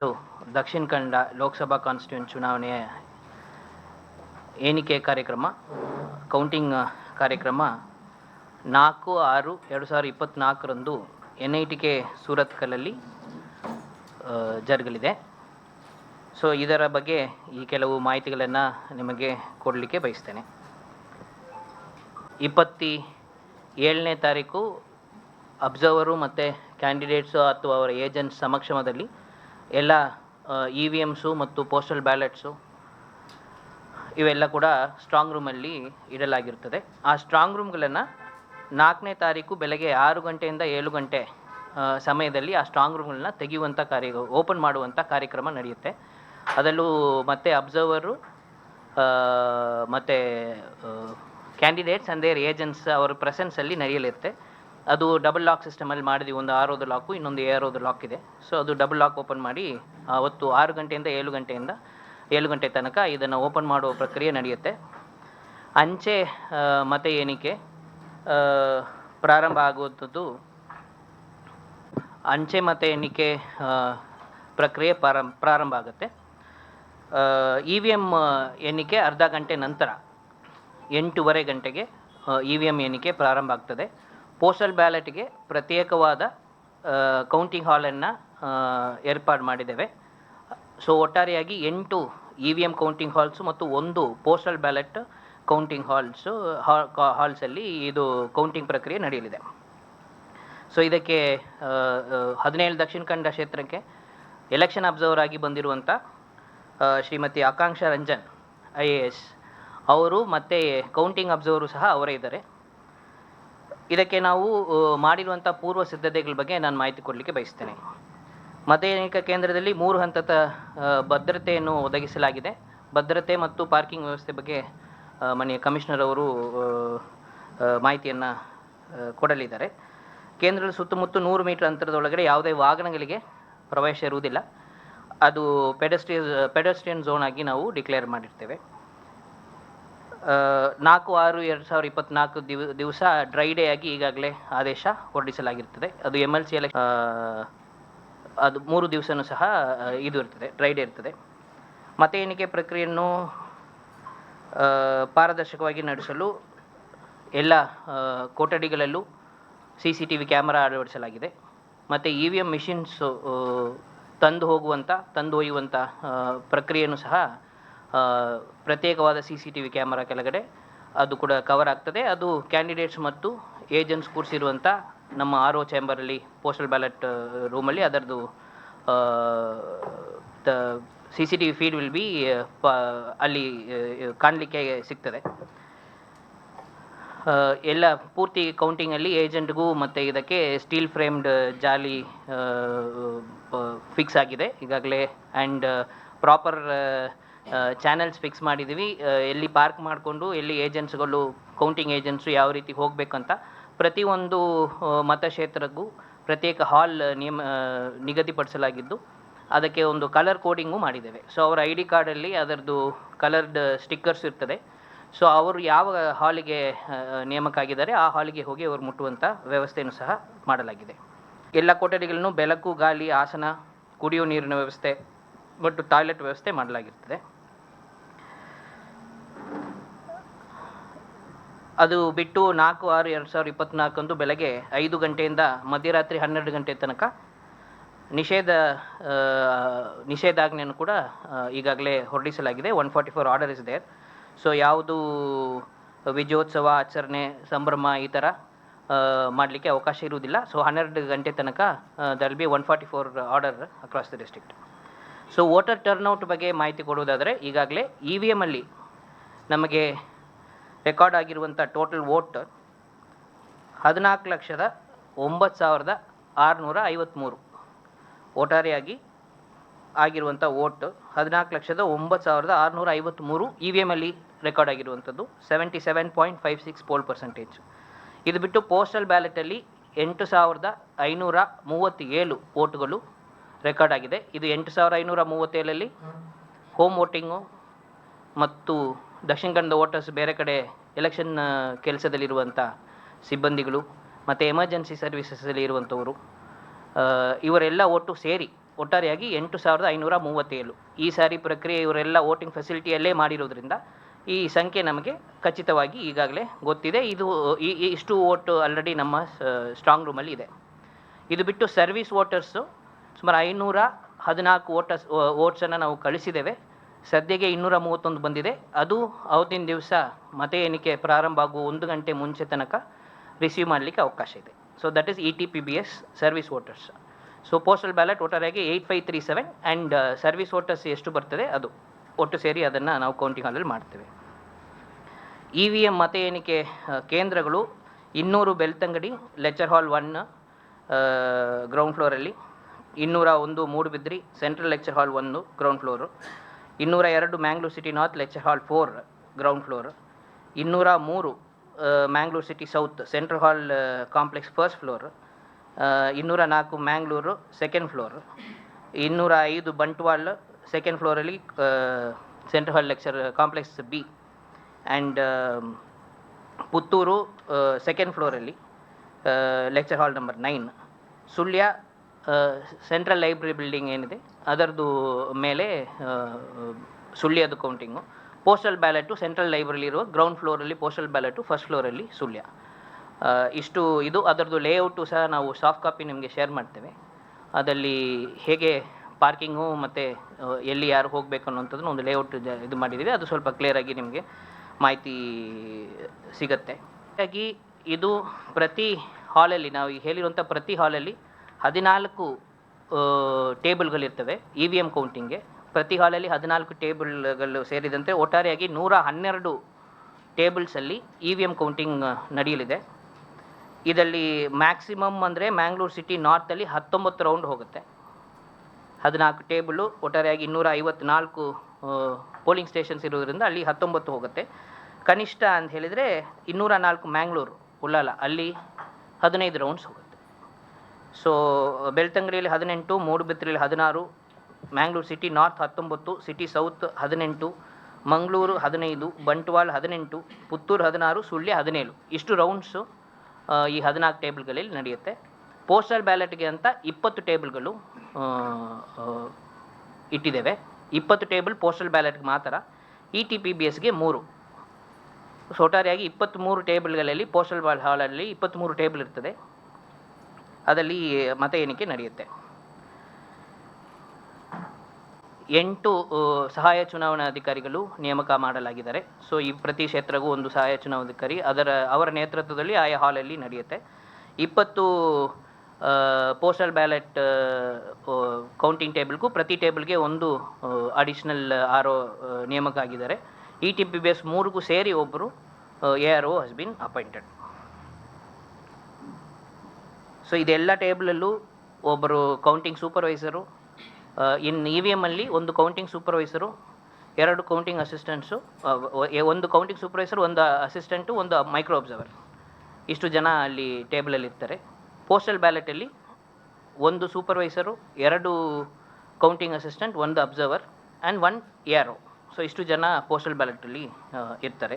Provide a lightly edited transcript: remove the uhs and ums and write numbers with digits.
Dakshina Kannada Lok Sabha constituency ಚುನಾವಣೆಯ ಎಣಿಕೆ ಕಾರ್ಯಕ್ರಮ ಕೌಂಟಿಂಗ್ ಕಾರ್ಯಕ್ರಮ 4/6/2024ರಂದು NITK ಸೂರತ್ಕಲಲ್ಲಿ ಜರುಗಲಿದೆ. ಸೊ ಇದರ ಬಗ್ಗೆ ಈ ಕೆಲವು ಮಾಹಿತಿಗಳನ್ನು ನಿಮಗೆ ಕೊಡಲಿಕ್ಕೆ ಬಯಸ್ತೇನೆ. 27ನೇ ತಾರೀಕು ಅಬ್ಸರ್ವರು ಮತ್ತು ಕ್ಯಾಂಡಿಡೇಟ್ಸು ಅಥವಾ ಅವರ ಏಜೆಂಟ್ಸ್ ಸಮಕ್ಷಮದಲ್ಲಿ ಎಲ್ಲ EVMಸು ಮತ್ತು ಪೋಸ್ಟಲ್ ಬ್ಯಾಲೆಟ್ಸು ಇವೆಲ್ಲ ಕೂಡ ಸ್ಟ್ರಾಂಗ್ ರೂಮಲ್ಲಿ ಇಡಲಾಗಿರುತ್ತದೆ. ಆ ಸ್ಟ್ರಾಂಗ್ ರೂಮ್ಗಳನ್ನು 4ನೇ ತಾರೀಕು ಬೆಳಗ್ಗೆ 6 ಗಂಟೆಯಿಂದ 7 ಗಂಟೆ ಸಮಯದಲ್ಲಿ ಆ ಸ್ಟ್ರಾಂಗ್ ರೂಮ್ಗಳನ್ನ ತೆಗೆಯುವಂಥ ಓಪನ್ ಮಾಡುವಂಥ ಕಾರ್ಯಕ್ರಮ ನಡೆಯುತ್ತೆ. ಅದರಲ್ಲೂ ಮತ್ತೆ ಅಬ್ಸರ್ವರು ಮತ್ತು ಕ್ಯಾಂಡಿಡೇಟ್ಸ್ ಆ್ಯಂಡ್ ದೇರ್ ಏಜೆಂಟ್ಸ್ ಅವರ ಪ್ರೆಸೆನ್ಸಲ್ಲಿ ನಡೆಯಲಿರುತ್ತೆ. ಅದು ಡಬಲ್ ಲಾಕ್ ಸಿಸ್ಟಮಲ್ಲಿ ಮಾಡಿದ್ವಿ. ಒಂದು 6வது ಲಾಕು, ಇನ್ನೊಂದು 7வது ಲಾಕ್ ಇದೆ. ಸೊ ಅದು ಡಬಲ್ ಲಾಕ್ ಓಪನ್ ಮಾಡಿ ಅವತ್ತು 6 ಗಂಟೆಯಿಂದ 7 ಗಂಟೆ ತನಕ ಇದನ್ನು ಓಪನ್ ಮಾಡುವ ಪ್ರಕ್ರಿಯೆ ನಡೆಯುತ್ತೆ. ಅಂಚೆ ಮತ ಎಣಿಕೆ ಪ್ರಾರಂಭ ಆಗುವಂಥದ್ದು ಅಂಚೆ ಮತ ಎಣಿಕೆ ಪ್ರಕ್ರಿಯೆ ಪ್ರಾರಂಭ ಆಗುತ್ತೆ. EVM ಎಣಿಕೆ ಅರ್ಧ ಗಂಟೆ ನಂತರ 8:30 ಗಂಟೆಗೆ EVM ಎಣಿಕೆ ಪ್ರಾರಂಭ ಆಗ್ತದೆ. ಪೋಸ್ಟಲ್ ಬ್ಯಾಲೆಟ್ಗೆ ಪ್ರತ್ಯೇಕವಾದ ಕೌಂಟಿಂಗ್ ಹಾಲನ್ನು ಏರ್ಪಾಡು ಮಾಡಿದ್ದೇವೆ. ಸೊ ಒಟ್ಟಾರೆಯಾಗಿ 8 EVM ಕೌಂಟಿಂಗ್ ಹಾಲ್ಸು ಮತ್ತು 1 ಪೋಸ್ಟಲ್ ಬ್ಯಾಲೆಟ್ ಕೌಂಟಿಂಗ್ ಹಾಲ್ಸಲ್ಲಿ ಇದು ಕೌಂಟಿಂಗ್ ಪ್ರಕ್ರಿಯೆ ನಡೆಯಲಿದೆ. ಸೊ ಇದಕ್ಕೆ 17 ದಕ್ಷಿಣ ಕನ್ನಡ ಕ್ಷೇತ್ರಕ್ಕೆ ಎಲೆಕ್ಷನ್ ಅಬ್ಸರ್ವರ್ ಆಗಿ ಬಂದಿರುವಂಥ ಶ್ರೀಮತಿ ಆಕಾಂಕ್ಷಾ ರಂಜನ್ IAS ಅವರು ಮತ್ತು ಕೌಂಟಿಂಗ್ ಅಬ್ಸರ್ವರು ಸಹ ಅವರೇ ಇದ್ದಾರೆ. ಇದಕ್ಕೆ ನಾವು ಮಾಡಿರುವಂಥ ಪೂರ್ವ ಸಿದ್ಧತೆಗಳ ಬಗ್ಗೆ ನಾನು ಮಾಹಿತಿ ಕೊಡಲಿಕ್ಕೆ ಬಯಸ್ತೇನೆ. ಮತ ಎಣಿಕಾ ಕೇಂದ್ರದಲ್ಲಿ 3 ಹಂತದ ಭದ್ರತೆಯನ್ನು ಒದಗಿಸಲಾಗಿದೆ. ಭದ್ರತೆ ಮತ್ತು ಪಾರ್ಕಿಂಗ್ ವ್ಯವಸ್ಥೆ ಬಗ್ಗೆ ಮಾನ್ಯ ಕಮಿಷನರ್ ಅವರು ಮಾಹಿತಿಯನ್ನು ಕೊಡಲಿದ್ದಾರೆ. ಕೇಂದ್ರದ ಸುತ್ತಮುತ್ತ 100 ಮೀಟರ್ ಅಂತರದೊಳಗಡೆ ಯಾವುದೇ ವಾಹನಗಳಿಗೆ ಪ್ರವೇಶ ಇರುವುದಿಲ್ಲ. ಅದು ಪೆಡೆಸ್ಟ್ರಿಯನ್ ಝೋನ್ ಆಗಿ ನಾವು ಡಿಕ್ಲೇರ್ ಮಾಡಿರ್ತೇವೆ. 4/6/2024 ದಿವಸ ಡ್ರೈ ಡೇ ಆಗಿ ಈಗಾಗಲೇ ಆದೇಶ ಹೊರಡಿಸಲಾಗಿರ್ತದೆ. ಅದು MLC ಅದು 3 ದಿವಸನೂ ಸಹ ಇದು ಇರ್ತದೆ, ಡ್ರೈ ಡೇ ಇರ್ತದೆ. ಮತ ಎಣಿಕೆ ಪ್ರಕ್ರಿಯೆಯನ್ನು ಪಾರದರ್ಶಕವಾಗಿ ನಡೆಸಲು ಎಲ್ಲ ಕೊಠಡಿಗಳಲ್ಲೂ CCTV ಕ್ಯಾಮರಾ ಅಳವಡಿಸಲಾಗಿದೆ. ಮತ್ತು EVM ಮಿಷಿನ್ಸು ತಂದು ಒಯ್ಯುವಂಥ ಪ್ರಕ್ರಿಯೆಯೂ ಸಹ ಪ್ರತ್ಯೇಕವಾದ CCTV ಕ್ಯಾಮರಾ ಕೆಳಗಡೆ ಅದು ಕೂಡ ಕವರ್ ಆಗ್ತದೆ. ಅದು ಕ್ಯಾಂಡಿಡೇಟ್ಸ್ ಮತ್ತು ಏಜೆಂಟ್ಸ್ ಕೂರಿಸಿರುವಂಥ ನಮ್ಮ RO ಚೇಂಬರಲ್ಲಿ ಪೋಸ್ಟಲ್ ಬ್ಯಾಲೆಟ್ ರೂಮಲ್ಲಿ ಅದರದ್ದು CCTV ಫೀಡ್ ವಿಲ್ ಬಿ ಅಲ್ಲಿ ಕಾಣಲಿಕ್ಕೆ ಸಿಗ್ತದೆ. ಎಲ್ಲ ಪೂರ್ತಿ ಕೌಂಟಿಂಗಲ್ಲಿ ಏಜೆಂಟ್ಗೂ ಮತ್ತು ಇದಕ್ಕೆ ಸ್ಟೀಲ್ ಫ್ರೇಮ್ಡ್ ಜಾಲಿ ಫಿಕ್ಸ್ ಆಗಿದೆ ಈಗಾಗಲೇ. ಆ್ಯಂಡ್ ಪ್ರಾಪರ್ ಚಾನಲ್ಸ್ ಫಿಕ್ಸ್ ಮಾಡಿದ್ದೀವಿ. ಎಲ್ಲಿ ಪಾರ್ಕ್ ಮಾಡಿಕೊಂಡು ಎಲ್ಲಿ ಏಜೆಂಟ್ಸ್ಗಳು ಕೌಂಟಿಂಗ್ ಏಜೆಂಟ್ಸು ಯಾವ ರೀತಿ ಹೋಗಬೇಕಂತ ಪ್ರತಿಯೊಂದು ಮತಕ್ಷೇತ್ರಕ್ಕೂ ಪ್ರತ್ಯೇಕ ಹಾಲ್ ನಿಗದಿಪಡಿಸಲಾಗಿದ್ದು ಅದಕ್ಕೆ ಒಂದು ಕಲರ್ ಕೋಡಿಂಗು ಮಾಡಿದ್ದೇವೆ. ಸೊ ಅವರ ID ಕಾರ್ಡಲ್ಲಿ ಅದರದ್ದು ಕಲರ್ಡ್ ಸ್ಟಿಕ್ಕರ್ಸ್ ಇರ್ತದೆ. ಸೊ ಅವರು ಯಾವ ಹಾಲಿಗೆ ನೇಮಕ ಆಗಿದ್ದಾರೆ ಆ ಹಾಲಿಗೆ ಹೋಗಿ ಅವರು ಮುಟ್ಟುವಂಥ ವ್ಯವಸ್ಥೆಯನ್ನು ಸಹ ಮಾಡಲಾಗಿದೆ. ಎಲ್ಲ ಕೊಠಡಿಗಳನ್ನು ಬೆಳಕು, ಗಾಳಿ, ಆಸನ, ಕುಡಿಯುವ ನೀರಿನ ವ್ಯವಸ್ಥೆ ಮತ್ತು ಟಾಯ್ಲೆಟ್ ವ್ಯವಸ್ಥೆ ಮಾಡಲಾಗಿರ್ತದೆ. ಅದು ಬಿಟ್ಟು 4/6/2024 ಬೆಳಗ್ಗೆ 5 ಗಂಟೆಯಿಂದ ಮಧ್ಯರಾತ್ರಿ 12 ಗಂಟೆ ತನಕ ನಿಷೇಧಾಜ್ಞೆಯನ್ನು ಕೂಡ ಈಗಾಗಲೇ ಹೊರಡಿಸಲಾಗಿದೆ. 144 ಆರ್ಡರ್ ಇಸ್ ದೇರ್. ಸೊ ಯಾವುದು ವಿಜಯೋತ್ಸವ ಆಚರಣೆ, ಸಂಭ್ರಮ ಈ ಥರ ಮಾಡಲಿಕ್ಕೆ ಅವಕಾಶ ಇರುವುದಿಲ್ಲ. ಸೊ 12 ಗಂಟೆ ತನಕ there will be 144 order across the district. So voter turnout ಬಗ್ಗೆ ಮಾಹಿತಿ ಕೊಡುವುದಾದರೆ ಈಗಾಗಲೇ EVMಲ್ಲಿ ನಮಗೆ ರೆಕಾರ್ಡ್ ಆಗಿರುವಂಥ ಟೋಟಲ್ ವೋಟ್ 14,09,653 ಒಟ್ಟಾರೆಯಾಗಿ ಆಗಿರುವಂಥ ವೋಟ್ 14,09,653 EVMಲ್ಲಿ ರೆಕಾರ್ಡ್ ಆಗಿರುವಂಥದ್ದು 77.56 ಪೋಲ್ ಪರ್ಸೆಂಟೇಜ್. ಇದು ಬಿಟ್ಟು ಪೋಸ್ಟಲ್ ಬ್ಯಾಲೆಟಲ್ಲಿ 8,537 ವೋಟ್ಗಳು ರೆಕಾರ್ಡ್ ಆಗಿದೆ. ಇದು 8,537ರಲ್ಲಿ ಹೋಮ್ ವೋಟಿಂಗು ಮತ್ತು ದಕ್ಷಿಣ ಕನ್ನಡ ವೋಟರ್ಸ್ ಬೇರೆ ಕಡೆ ಎಲೆಕ್ಷನ್ ಕೆಲಸದಲ್ಲಿರುವಂಥ ಸಿಬ್ಬಂದಿಗಳು ಮತ್ತು ಎಮರ್ಜೆನ್ಸಿ ಸರ್ವಿಸಸಲ್ಲಿ ಇರುವಂಥವರು ಇವರೆಲ್ಲ ಒಟ್ಟು ಸೇರಿ ಒಟ್ಟಾರೆಯಾಗಿ 8,537. ಈ ಸಾರಿ ಪ್ರಕ್ರಿಯೆ ಇವರೆಲ್ಲ ವೋಟಿಂಗ್ ಫೆಸಿಲಿಟಿಯಲ್ಲೇ ಮಾಡಿರೋದ್ರಿಂದ ಈ ಸಂಖ್ಯೆ ನಮಗೆ ಖಚಿತವಾಗಿ ಈಗಾಗಲೇ ಗೊತ್ತಿದೆ. ಇಷ್ಟು ವೋಟ್ ಆಲ್ರೆಡಿ ನಮ್ಮ ಸ್ಟ್ರಾಂಗ್ ರೂಮಲ್ಲಿ ಇದೆ. ಇದು ಬಿಟ್ಟು ಸರ್ವಿಸ್ ವೋಟರ್ಸು ಸುಮಾರು 514 ವೋಟ್ಸನ್ನು ನಾವು ಕಳಿಸಿದ್ದೇವೆ. ಸದ್ಯಕ್ಕೆ 231 ಬಂದಿದೆ. ಅದು ಅವತ್ತಿನ ದಿವಸ ಮತ ಎಣಿಕೆ ಪ್ರಾರಂಭ ಆಗುವ 1 ಗಂಟೆ ಮುಂಚೆ ತನಕ ರಿಸೀವ್ ಮಾಡಲಿಕ್ಕೆ ಅವಕಾಶ ಇದೆ. So that is ETPBS service voters. So postal ballot ಒಟ್ಟಾರೆಯಾಗಿ 8537 ಆ್ಯಂಡ್ ಸರ್ವಿಸ್ ವೋಟರ್ಸ್ ಎಷ್ಟು ಬರ್ತದೆ ಅದು ಒಟ್ಟು ಸೇರಿ ಅದನ್ನು ನಾವು ಕೌಂಟಿಂಗ್ ಹಾಲಲ್ಲಿ ಮಾಡ್ತೇವೆ. EVM ಮತ ಎಣಿಕೆ ಕೇಂದ್ರಗಳು 200 ಬೆಳ್ತಂಗಡಿ ಲೆಕ್ಚರ್ ಹಾಲ್ 1 ಗ್ರೌಂಡ್ ಫ್ಲೋರಲ್ಲಿ, 201 Moodbidri central lecture hall 1 ground floor, 202 Mangalore city north lecture hall 4 ground floor, 203 Mangalore city south central hall complex first floor, 204 Mangalore second floor, 205 Bantwal second ಫ್ಲೋರಲ್ಲಿ central hall lecture complex B, and Puttur second ಫ್ಲೋರಲ್ಲಿ lecture hall number 9, Sullia central library building ಏನಿದೆ ಅದರದ್ದು ಮೇಲೆ ಸುಳ್ಯದು counting. Postal ballot central library ಇರುವ ground ಫ್ಲೋರಲ್ಲಿ postal ಬ್ಯಾಲೆಟು, first ಫ್ಲೋರಲ್ಲಿ Sullia. ಇದು ಅದರದ್ದು layout ಸಹ ನಾವು ಸಾಫ್ಟ್ ಕಾಪಿ ನಿಮಗೆ ಶೇರ್ ಮಾಡ್ತೇವೆ. ಅದರಲ್ಲಿ ಹೇಗೆ ಪಾರ್ಕಿಂಗು ಮತ್ತು ಎಲ್ಲಿ ಯಾರು ಹೋಗಬೇಕು ಅನ್ನೋಂಥದ್ದನ್ನು ಒಂದು ಲೇಔಟ್ ಇದು ಮಾಡಿದ್ದೀವಿ. ಅದು ಸ್ವಲ್ಪ ಕ್ಲಿಯರಾಗಿ ನಿಮಗೆ ಮಾಹಿತಿ ಸಿಗುತ್ತೆ. ಹಾಗಾಗಿ ಇದು ಪ್ರತಿ ಹಾಲಲ್ಲಿ ನಾವು ಈಗ ಹೇಳಿರುವಂಥ ಪ್ರತಿ ಹಾಲಲ್ಲಿ 14 ಟೇಬಲ್ಗಳಿರ್ತವೆ EVM ಕೌಂಟಿಂಗ್ಗೆ. ಪ್ರತಿ ಹಾಲಲ್ಲಿ 14 ಟೇಬಲ್ಗಳು ಸೇರಿದಂತೆ ಒಟ್ಟಾರೆಯಾಗಿ 112 ಟೇಬಲ್ಸಲ್ಲಿ EVM ಕೌಂಟಿಂಗ್ ನಡೆಯಲಿದೆ. ಇದರಲ್ಲಿ ಮ್ಯಾಕ್ಸಿಮಮ್ ಅಂದರೆ ಮ್ಯಾಂಗ್ಳೂರ್ ಸಿಟಿ ನಾರ್ತಲ್ಲಿ 19 ರೌಂಡ್ ಹೋಗುತ್ತೆ. 14 ಟೇಬಲು ಒಟ್ಟಾರೆಯಾಗಿ 254 ಪೋಲಿಂಗ್ ಸ್ಟೇಷನ್ಸ್ ಇರೋದ್ರಿಂದ ಅಲ್ಲಿ 19 ಹೋಗುತ್ತೆ. ಕನಿಷ್ಠ ಅಂತ ಹೇಳಿದರೆ 204 ಮ್ಯಾಂಗ್ಳೂರು ಉಳ್ಳಾಲ ಅಲ್ಲಿ 15 ರೌಂಡ್ಸ್ ಹೋಗುತ್ತೆ. ಸೊ ಬೆಳ್ತಂಗಡಿಯಲ್ಲಿ 18, ಮೂಡುಬಿದ್ರೆಯಲ್ಲಿ 16, Mangalore city north 19, city south 18, Mangaluru 15, Bantwal 18, Puttur 16, Sullia 17. ಇಷ್ಟು ರೌಂಡ್ಸು ಈ 14 ಟೇಬಲ್ಗಳಲ್ಲಿ ನಡೆಯುತ್ತೆ. ಪೋಸ್ಟಲ್ ಬ್ಯಾಲೆಟ್ಗೆ ಅಂತ 20 ಟೇಬಲ್ಗಳು ಇಟ್ಟಿದ್ದೇವೆ. 20 ಟೇಬಲ್ ಪೋಸ್ಟಲ್ ಬ್ಯಾಲೆಟ್ಗೆ ಮಾತ್ರ. ETPBSಗೆ 3. ಸೊ ಒಟ್ಟಾರೆಯಾಗಿ 23 ಟೇಬಲ್ಗಳಲ್ಲಿ ಪೋಸ್ಟಲ್ ಹಾಲಲ್ಲಿ 23 ಟೇಬಲ್ ಇರ್ತದೆ. ಅದರಲ್ಲಿ ಮತ ಎಣಿಕೆ ನಡೆಯುತ್ತೆ. 8 ಸಹಾಯ ಚುನಾವಣಾಧಿಕಾರಿಗಳು ನೇಮಕ ಮಾಡಲಾಗಿದ್ದಾರೆ. ಸೊ ಈ ಪ್ರತಿ ಕ್ಷೇತ್ರಗೂ ಒಂದು ಸಹಾಯ ಚುನಾವಣಾಧಿಕಾರಿ ಅವರ ನೇತೃತ್ವದಲ್ಲಿ ಆಯಾ ಹಾಲಲ್ಲಿ ನಡೆಯುತ್ತೆ. 20 ಪೋಸ್ಟಲ್ ಬ್ಯಾಲೆಟ್ ಕೌಂಟಿಂಗ್ ಟೇಬಲ್ಗೂ ಪ್ರತಿ ಟೇಬಲ್ಗೆ ಒಂದು ಅಡಿಷ್ನಲ್ RO ನೇಮಕ ಆಗಿದ್ದಾರೆ. ETPBS 3ಗೂ ಸೇರಿ ಒಬ್ಬರು ARO has been appointed. So ಇದೆಲ್ಲ ಟೇಬಲಲ್ಲೂ ಒಬ್ಬರು ಕೌಂಟಿಂಗ್ ಸೂಪರ್ವೈಸರು, EVM ಅಲ್ಲಿ ಒಂದು ಕೌಂಟಿಂಗ್ ಸೂಪರ್ವೈಸರು, 2 ಕೌಂಟಿಂಗ್ ಅಸಿಸ್ಟೆಂಟ್ಸು, ಒಂದು ಕೌಂಟಿಂಗ್ ಸೂಪರ್ವೈಸರ್, ಒಂದು ಅಸಿಸ್ಟೆಂಟು, ಒಂದು ಮೈಕ್ರೋ ಅಬ್ಸರ್ವರ್. ಇಷ್ಟು ಜನ ಅಲ್ಲಿ ಟೇಬಲಲ್ಲಿ ಇರ್ತಾರೆ. ಪೋಸ್ಟಲ್ ಬ್ಯಾಲೆಟಲ್ಲಿ 1 supervisor, 2 counting assistant, 1 observer and 1 ARO. So ಇಷ್ಟು ಜನ ಪೋಸ್ಟಲ್ ಬ್ಯಾಲೆಟಲ್ಲಿ ಇರ್ತಾರೆ.